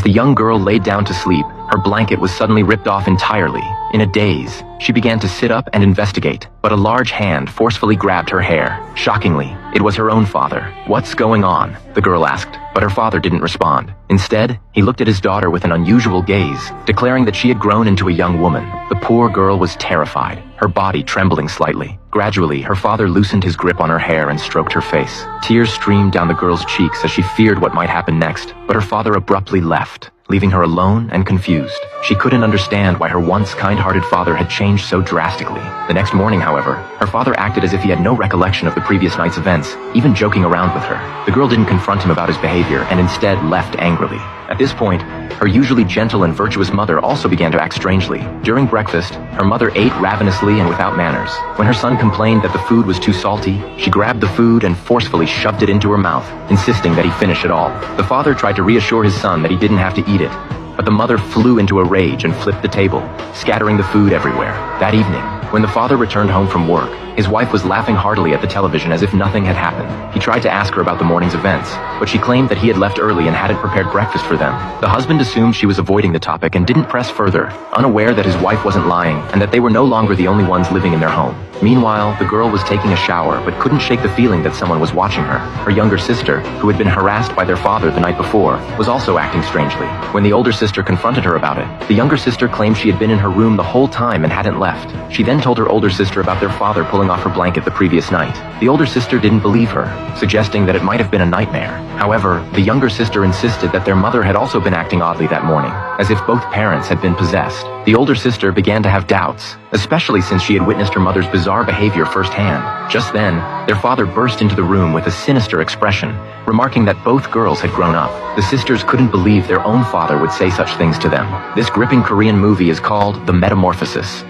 the young girl laid down to sleep, her blanket was suddenly ripped off entirely. In a daze, she began to sit up and investigate, but a large hand forcefully grabbed her hair. Shockingly, it was her own father. "What's going on?" the girl asked, but her father didn't respond. Instead, he looked at his daughter with an unusual gaze, declaring that she had grown into a young woman. The poor girl was terrified, her body trembling slightly. Gradually, her father loosened his grip on her hair and stroked her face. Tears streamed down the girl's cheeks as she feared what might happen next, but her father abruptly left, leaving her alone and confused. She couldn't understand why her once kind-hearted father had changed so drastically. The next morning, however, her father acted as if he had no recollection of the previous night's events, even joking around with her. The girl didn't confront him about his behavior and instead left angrily. At this point, her usually gentle and virtuous mother also began to act strangely. During breakfast, her mother ate ravenously and without manners. When her son complained that the food was too salty, she grabbed the food and forcefully shoved it into her mouth, insisting that he finish it all. The father tried to reassure his son that he didn't have to eat it, but the mother flew into a rage and flipped the table, scattering the food everywhere. That evening, when the father returned home from work, his wife was laughing heartily at the television as if nothing had happened. He tried to ask her about the morning's events, but she claimed that he had left early and hadn't prepared breakfast for them. The husband assumed she was avoiding the topic and didn't press further, unaware that his wife wasn't lying and that they were no longer the only ones living in their home. Meanwhile, the girl was taking a shower but couldn't shake the feeling that someone was watching her. Her younger sister, who had been harassed by their father the night before, was also acting strangely. When the older sister confronted her about it, the younger sister claimed she had been in her room the whole time and hadn't left. She then told her older sister about their father pulling off her blanket the previous night. The older sister didn't believe her, suggesting that it might have been a nightmare. However, the younger sister insisted that their mother had also been acting oddly that morning, as if both parents had been possessed. The older sister began to have doubts, especially since she had witnessed her mother's bizarre behavior firsthand. Just then, their father burst into the room with a sinister expression, remarking that both girls had grown up. The sisters couldn't believe their own father would say such things to them. This gripping Korean movie is called The Metamorphosis.